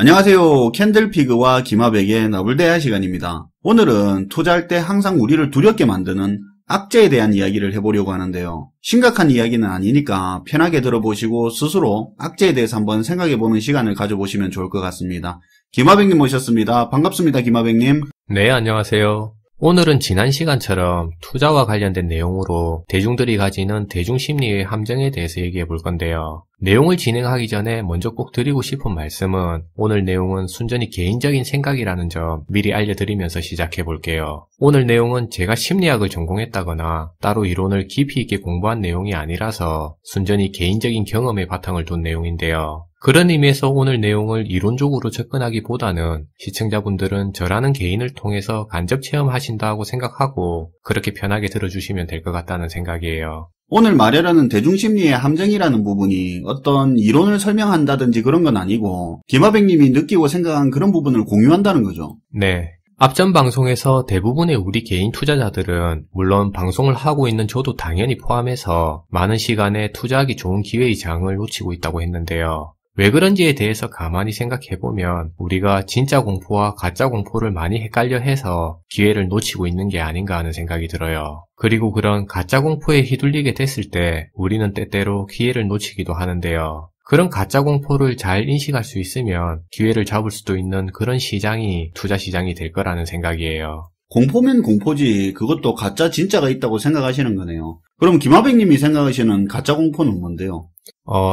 안녕하세요. 캔들피그와 김하백의 나불대화 시간입니다. 오늘은 투자할 때 항상 우리를 두렵게 만드는 악재에 대한 이야기를 해보려고 하는데요. 심각한 이야기는 아니니까 편하게 들어보시고 스스로 악재에 대해서 한번 생각해보는 시간을 가져보시면 좋을 것 같습니다. 김하백님 모셨습니다. 반갑습니다. 김하백님. 네, 안녕하세요. 오늘은 지난 시간처럼 투자와 관련된 내용으로 대중들이 가지는 대중심리의 함정에 대해서 얘기해 볼 건데요. 내용을 진행하기 전에 먼저 꼭 드리고 싶은 말씀은 오늘 내용은 순전히 개인적인 생각이라는 점 미리 알려드리면서 시작해 볼게요. 오늘 내용은 제가 심리학을 전공했다거나 따로 이론을 깊이 있게 공부한 내용이 아니라서 순전히 개인적인 경험에 바탕을 둔 내용인데요. 그런 의미에서 오늘 내용을 이론적으로 접근하기보다는 시청자분들은 저라는 개인을 통해서 간접 체험하신다고 생각하고 그렇게 편하게 들어주시면 될 것 같다는 생각이에요. 오늘 말하려는 대중심리의 함정이라는 부분이 어떤 이론을 설명한다든지 그런 건 아니고 김하백님이 느끼고 생각한 그런 부분을 공유한다는 거죠. 네. 앞전 방송에서 대부분의 우리 개인 투자자들은 물론 방송을 하고 있는 저도 당연히 포함해서 많은 시간에 투자하기 좋은 기회의 장을 놓치고 있다고 했는데요. 왜 그런지에 대해서 가만히 생각해보면 우리가 진짜 공포와 가짜 공포를 많이 헷갈려 해서 기회를 놓치고 있는 게 아닌가 하는 생각이 들어요. 그리고 그런 가짜 공포에 휘둘리게 됐을 때 우리는 때때로 기회를 놓치기도 하는데요. 그런 가짜 공포를 잘 인식할 수 있으면 기회를 잡을 수도 있는 그런 시장이 투자 시장이 될 거라는 생각이에요. 공포면 공포지 그것도 가짜 진짜가 있다고 생각하시는 거네요. 그럼 김하백님이 생각하시는 가짜 공포는 뭔데요?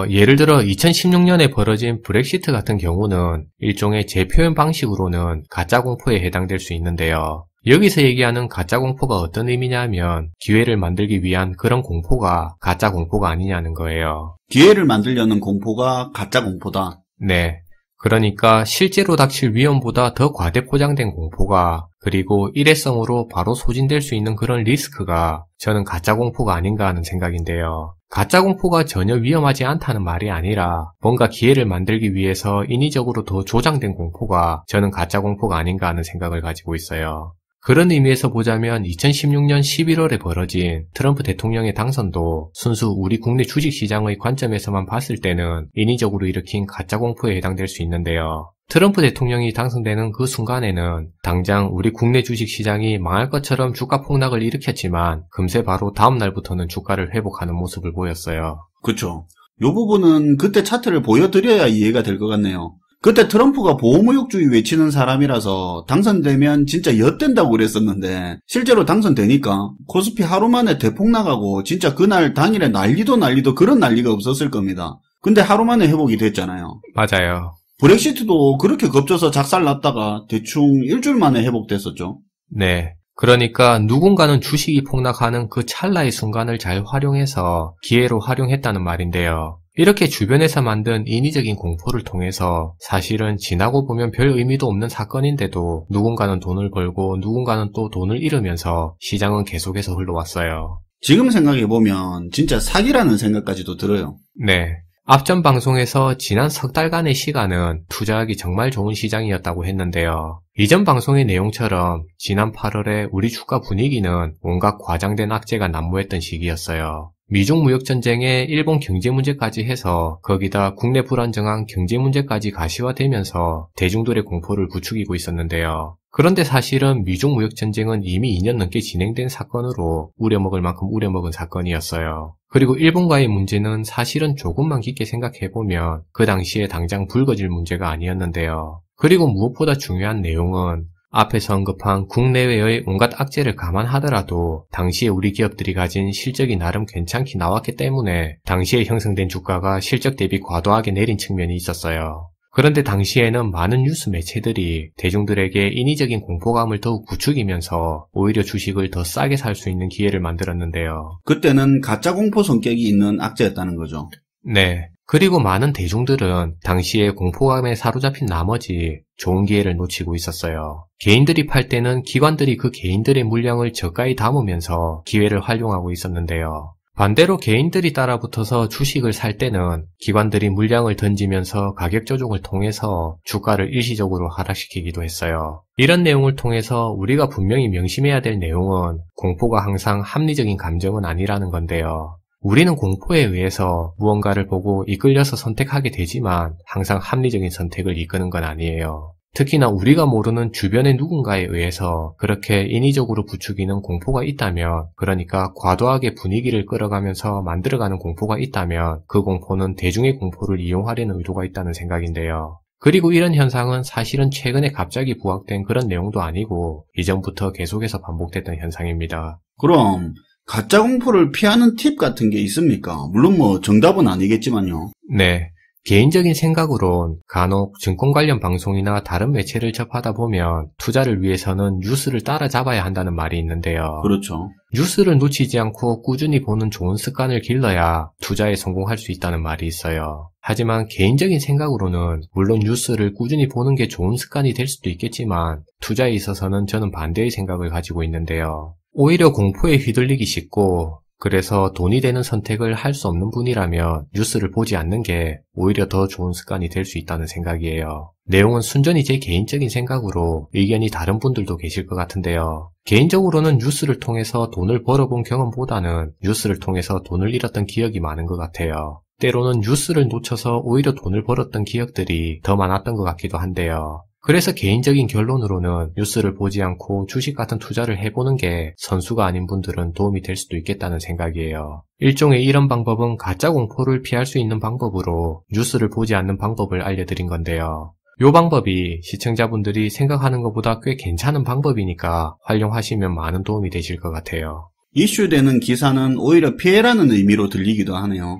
예를 들어 2016년에 벌어진 브렉시트 같은 경우는 일종의 재표현 방식으로는 가짜 공포에 해당될 수 있는데요. 여기서 얘기하는 가짜 공포가 어떤 의미냐면 기회를 만들기 위한 그런 공포가 가짜 공포가 아니냐는 거예요. 기회를 만들려는 공포가 가짜 공포다. 네. 그러니까 실제로 닥칠 위험보다 더 과대포장된 공포가 그리고 일회성으로 바로 소진될 수 있는 그런 리스크가 저는 가짜 공포가 아닌가 하는 생각인데요. 가짜 공포가 전혀 위험하지 않다는 말이 아니라 뭔가 기회를 만들기 위해서 인위적으로 더 조장된 공포가 저는 가짜 공포가 아닌가 하는 생각을 가지고 있어요. 그런 의미에서 보자면 2016년 11월에 벌어진 트럼프 대통령의 당선도 순수 우리 국내 주식시장의 관점에서만 봤을 때는 인위적으로 일으킨 가짜 공포에 해당될 수 있는데요. 트럼프 대통령이 당선되는 그 순간에는 당장 우리 국내 주식시장이 망할 것처럼 주가 폭락을 일으켰지만 금세 바로 다음 날부터는 주가를 회복하는 모습을 보였어요. 그렇죠. 이 부분은 그때 차트를 보여드려야 이해가 될 것 같네요. 그때 트럼프가 보호무역주의 외치는 사람이라서 당선되면 진짜 엿된다고 그랬었는데 실제로 당선되니까 코스피 하루 만에 대폭 나가고 진짜 그날 당일에 난리도 그런 난리가 없었을 겁니다. 근데 하루 만에 회복이 됐잖아요. 맞아요. 브렉시트도 그렇게 겁줘서 작살났다가 대충 일주일 만에 회복됐었죠. 네. 그러니까 누군가는 주식이 폭락하는 그 찰나의 순간을 잘 활용해서 기회로 활용했다는 말인데요. 이렇게 주변에서 만든 인위적인 공포를 통해서 사실은 지나고 보면 별 의미도 없는 사건인데도 누군가는 돈을 벌고 누군가는 또 돈을 잃으면서 시장은 계속해서 흘러왔어요. 지금 생각해보면 진짜 사기라는 생각까지도 들어요. 네. 앞전 방송에서 지난 석 달간의 시간은 투자하기 정말 좋은 시장이었다고 했는데요. 이전 방송의 내용처럼 지난 8월에 우리 주가 분위기는 온갖 과장된 악재가 난무했던 시기였어요. 미중 무역전쟁에 일본 경제 문제까지 해서 거기다 국내 불안정한 경제 문제까지 가시화되면서 대중들의 공포를 부추기고 있었는데요. 그런데 사실은 미중 무역전쟁은 이미 2년 넘게 진행된 사건으로 우려먹을 만큼 우려먹은 사건이었어요. 그리고 일본과의 문제는 사실은 조금만 깊게 생각해보면 그 당시에 당장 불거질 문제가 아니었는데요. 그리고 무엇보다 중요한 내용은 앞에서 언급한 국내외의 온갖 악재를 감안하더라도 당시에 우리 기업들이 가진 실적이 나름 괜찮게 나왔기 때문에 당시에 형성된 주가가 실적 대비 과도하게 내린 측면이 있었어요. 그런데 당시에는 많은 뉴스 매체들이 대중들에게 인위적인 공포감을 더욱 부추기면서 오히려 주식을 더 싸게 살 수 있는 기회를 만들었는데요. 그때는 가짜 공포 성격이 있는 악재였다는 거죠. 네. 그리고 많은 대중들은 당시에 공포감에 사로잡힌 나머지 좋은 기회를 놓치고 있었어요. 개인들이 팔 때는 기관들이 그 개인들의 물량을 저가에 담으면서 기회를 활용하고 있었는데요. 반대로 개인들이 따라붙어서 주식을 살 때는 기관들이 물량을 던지면서 가격 조정을 통해서 주가를 일시적으로 하락시키기도 했어요. 이런 내용을 통해서 우리가 분명히 명심해야 될 내용은 공포가 항상 합리적인 감정은 아니라는 건데요. 우리는 공포에 의해서 무언가를 보고 이끌려서 선택하게 되지만 항상 합리적인 선택을 이끄는 건 아니에요. 특히나 우리가 모르는 주변의 누군가에 의해서 그렇게 인위적으로 부추기는 공포가 있다면, 그러니까 과도하게 분위기를 끌어가면서 만들어가는 공포가 있다면 그 공포는 대중의 공포를 이용하려는 의도가 있다는 생각인데요. 그리고 이런 현상은 사실은 최근에 갑자기 부각된 그런 내용도 아니고 이전부터 계속해서 반복됐던 현상입니다. 그럼 가짜 공포를 피하는 팁 같은 게 있습니까? 물론 정답은 아니겠지만요. 네. 개인적인 생각으론 간혹 증권 관련 방송이나 다른 매체를 접하다 보면 투자를 위해서는 뉴스를 따라잡아야 한다는 말이 있는데요. 그렇죠. 뉴스를 놓치지 않고 꾸준히 보는 좋은 습관을 길러야 투자에 성공할 수 있다는 말이 있어요. 하지만 개인적인 생각으로는 물론 뉴스를 꾸준히 보는 게 좋은 습관이 될 수도 있겠지만 투자에 있어서는 저는 반대의 생각을 가지고 있는데요. 오히려 공포에 휘둘리기 쉽고 그래서 돈이 되는 선택을 할 수 없는 분이라면 뉴스를 보지 않는 게 오히려 더 좋은 습관이 될 수 있다는 생각이에요. 내용은 순전히 제 개인적인 생각으로 의견이 다른 분들도 계실 것 같은데요. 개인적으로는 뉴스를 통해서 돈을 벌어본 경험보다는 뉴스를 통해서 돈을 잃었던 기억이 많은 것 같아요. 때로는 뉴스를 놓쳐서 오히려 돈을 벌었던 기억들이 더 많았던 것 같기도 한데요. 그래서 개인적인 결론으로는 뉴스를 보지 않고 주식 같은 투자를 해보는 게 선수가 아닌 분들은 도움이 될 수도 있겠다는 생각이에요. 일종의 이런 방법은 가짜 공포를 피할 수 있는 방법으로 뉴스를 보지 않는 방법을 알려드린 건데요. 이 방법이 시청자분들이 생각하는 것보다 꽤 괜찮은 방법이니까 활용하시면 많은 도움이 되실 것 같아요. 이슈되는 기사는 오히려 피해라는 의미로 들리기도 하네요.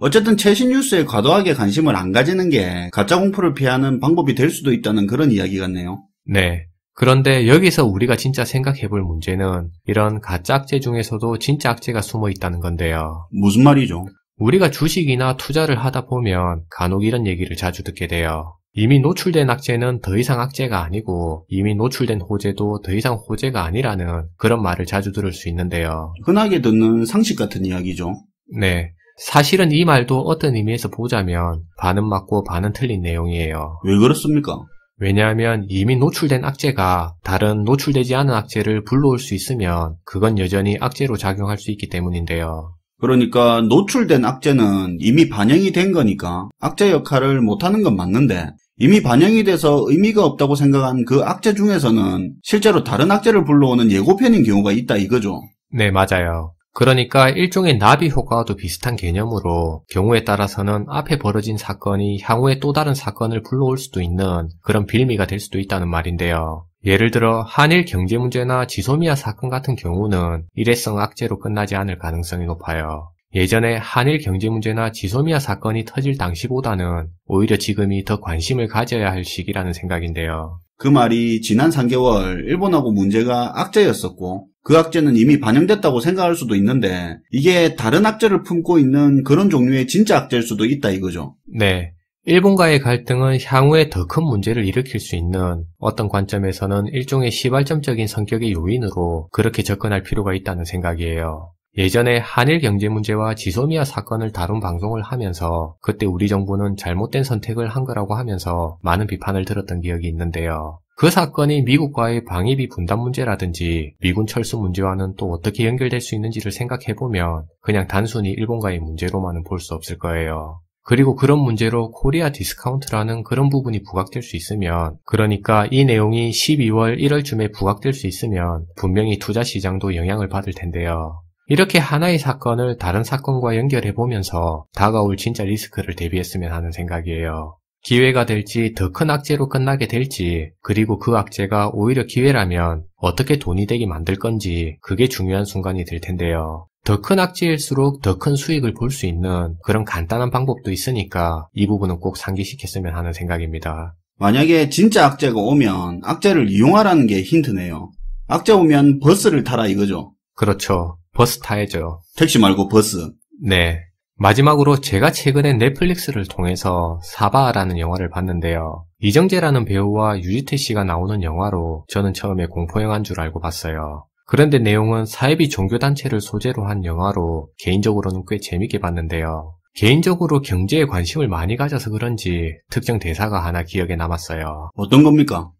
어쨌든 최신 뉴스에 과도하게 관심을 안 가지는 게 가짜 공포를 피하는 방법이 될 수도 있다는 그런 이야기 같네요. 네. 그런데 여기서 우리가 진짜 생각해볼 문제는 이런 가짜 악재 중에서도 진짜 악재가 숨어 있다는 건데요. 무슨 말이죠? 우리가 주식이나 투자를 하다 보면 간혹 이런 얘기를 자주 듣게 돼요. 이미 노출된 악재는 더 이상 악재가 아니고 이미 노출된 호재도 더 이상 호재가 아니라는 그런 말을 자주 들을 수 있는데요. 흔하게 듣는 상식 같은 이야기죠. 네. 사실은 이 말도 어떤 의미에서 보자면 반은 맞고 반은 틀린 내용이에요. 왜 그렇습니까? 왜냐하면 이미 노출된 악재가 다른 노출되지 않은 악재를 불러올 수 있으면 그건 여전히 악재로 작용할 수 있기 때문인데요. 그러니까 노출된 악재는 이미 반영이 된 거니까 악재 역할을 못하는 건 맞는데 이미 반영이 돼서 의미가 없다고 생각한 그 악재 중에서는 실제로 다른 악재를 불러오는 예고편인 경우가 있다 이거죠. 네, 맞아요. 그러니까 일종의 나비 효과와도 비슷한 개념으로 경우에 따라서는 앞에 벌어진 사건이 향후에 또 다른 사건을 불러올 수도 있는 그런 빌미가 될 수도 있다는 말인데요. 예를 들어 한일 경제 문제나 지소미아 사건 같은 경우는 일회성 악재로 끝나지 않을 가능성이 높아요. 예전에 한일 경제 문제나 지소미아 사건이 터질 당시보다는 오히려 지금이 더 관심을 가져야 할 시기라는 생각인데요. 그 말이 지난 3개월 일본하고 문제가 악재였었고 그 악재는 이미 반영됐다고 생각할 수도 있는데 이게 다른 악재를 품고 있는 그런 종류의 진짜 악재일 수도 있다 이거죠. 네. 일본과의 갈등은 향후에 더 큰 문제를 일으킬 수 있는 어떤 관점에서는 일종의 시발점적인 성격의 요인으로 그렇게 접근할 필요가 있다는 생각이에요. 예전에 한일 경제 문제와 지소미아 사건을 다룬 방송을 하면서 그때 우리 정부는 잘못된 선택을 한 거라고 하면서 많은 비판을 들었던 기억이 있는데요. 그 사건이 미국과의 방위비 분담 문제라든지 미군 철수 문제와는 또 어떻게 연결될 수 있는지를 생각해보면 그냥 단순히 일본과의 문제로만은 볼 수 없을 거예요. 그리고 그런 문제로 코리아 디스카운트라는 그런 부분이 부각될 수 있으면, 그러니까 이 내용이 12월 1월쯤에 부각될 수 있으면 분명히 투자 시장도 영향을 받을 텐데요. 이렇게 하나의 사건을 다른 사건과 연결해보면서 다가올 진짜 리스크를 대비했으면 하는 생각이에요. 기회가 될지 더 큰 악재로 끝나게 될지, 그리고 그 악재가 오히려 기회라면 어떻게 돈이 되게 만들 건지, 그게 중요한 순간이 될 텐데요. 더 큰 악재일수록 더 큰 수익을 볼 수 있는 그런 간단한 방법도 있으니까 이 부분은 꼭 상기시켰으면 하는 생각입니다. 만약에 진짜 악재가 오면 악재를 이용하라는 게 힌트네요. 악재 오면 버스를 타라 이거죠. 그렇죠. 버스 타야죠. 택시 말고 버스. 네. 마지막으로 제가 최근에 넷플릭스를 통해서 사바라는 영화를 봤는데요. 이정재라는 배우와 유지태 씨가 나오는 영화로 저는 처음에 공포영화인 줄 알고 봤어요. 그런데 내용은 사이비 종교단체를 소재로 한 영화로 개인적으로는 꽤 재밌게 봤는데요. 개인적으로 경제에 관심을 많이 가져서 그런지 특정 대사가 하나 기억에 남았어요. 어떤 겁니까?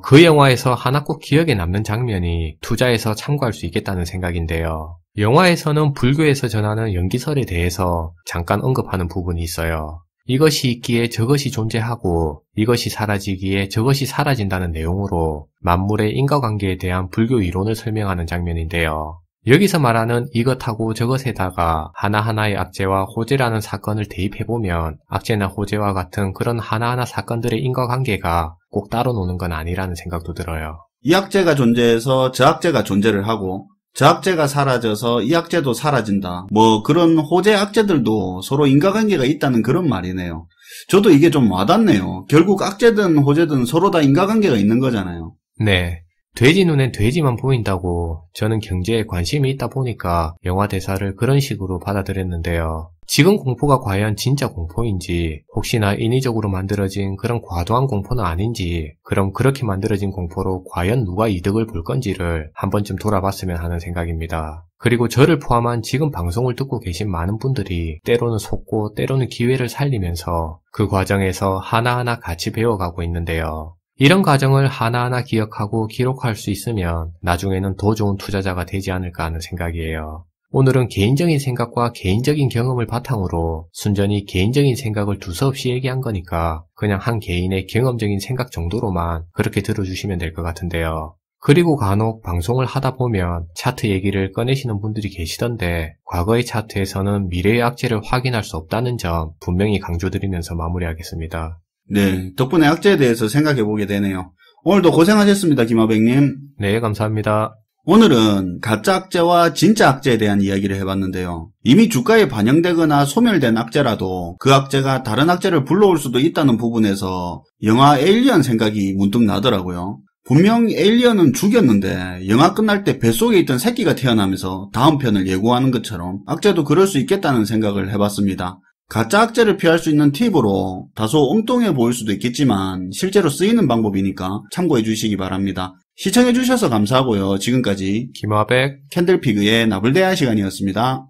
그 영화에서 하나 꼭 기억에 남는 장면이 투자에서 참고할 수 있겠다는 생각인데요. 영화에서는 불교에서 전하는 연기설에 대해서 잠깐 언급하는 부분이 있어요. 이것이 있기에 저것이 존재하고 이것이 사라지기에 저것이 사라진다는 내용으로 만물의 인과관계에 대한 불교 이론을 설명하는 장면인데요. 여기서 말하는 이것하고 저것에다가 하나하나의 악재와 호재라는 사건을 대입해보면 악재나 호재와 같은 그런 하나하나 사건들의 인과관계가 꼭 따로 노는 건 아니라는 생각도 들어요. 이 악재가 존재해서 저 악재가 존재를 하고 저 악재가 사라져서 이 악재도 사라진다. 뭐 그런 호재 악재들도 서로 인과관계가 있다는 그런 말이네요. 저도 이게 좀 와닿네요. 결국 악재든 호재든 서로 다 인과관계가 있는 거잖아요. 네. 돼지 눈엔 돼지만 보인다고 저는 경제에 관심이 있다 보니까 영화 대사를 그런 식으로 받아들였는데요. 지금 공포가 과연 진짜 공포인지, 혹시나 인위적으로 만들어진 그런 과도한 공포는 아닌지, 그럼 그렇게 만들어진 공포로 과연 누가 이득을 볼 건지를 한 번쯤 돌아봤으면 하는 생각입니다. 그리고 저를 포함한 지금 방송을 듣고 계신 많은 분들이 때로는 속고 때로는 기회를 살리면서 그 과정에서 하나하나 같이 배워가고 있는데요. 이런 과정을 하나하나 기억하고 기록할 수 있으면 나중에는 더 좋은 투자자가 되지 않을까 하는 생각이에요. 오늘은 개인적인 생각과 개인적인 경험을 바탕으로 순전히 개인적인 생각을 두서없이 얘기한 거니까 그냥 한 개인의 경험적인 생각 정도로만 그렇게 들어주시면 될 것 같은데요. 그리고 간혹 방송을 하다 보면 차트 얘기를 꺼내시는 분들이 계시던데 과거의 차트에서는 미래의 악재를 확인할 수 없다는 점 분명히 강조드리면서 마무리하겠습니다. 네, 덕분에 악재에 대해서 생각해보게 되네요. 오늘도 고생하셨습니다, 김하백님. 네, 감사합니다. 오늘은 가짜 악재와 진짜 악재에 대한 이야기를 해봤는데요. 이미 주가에 반영되거나 소멸된 악재라도 그 악재가 다른 악재를 불러올 수도 있다는 부분에서 영화 에일리언 생각이 문득 나더라고요. 분명 에일리언은 죽였는데 영화 끝날 때 뱃속에 있던 새끼가 태어나면서 다음 편을 예고하는 것처럼 악재도 그럴 수 있겠다는 생각을 해봤습니다. 가짜 악재를 피할 수 있는 팁으로 다소 엉뚱해 보일 수도 있겠지만 실제로 쓰이는 방법이니까 참고해 주시기 바랍니다. 시청해 주셔서 감사하고요. 지금까지 김하백 캔들피그의 나불대한 시간이었습니다.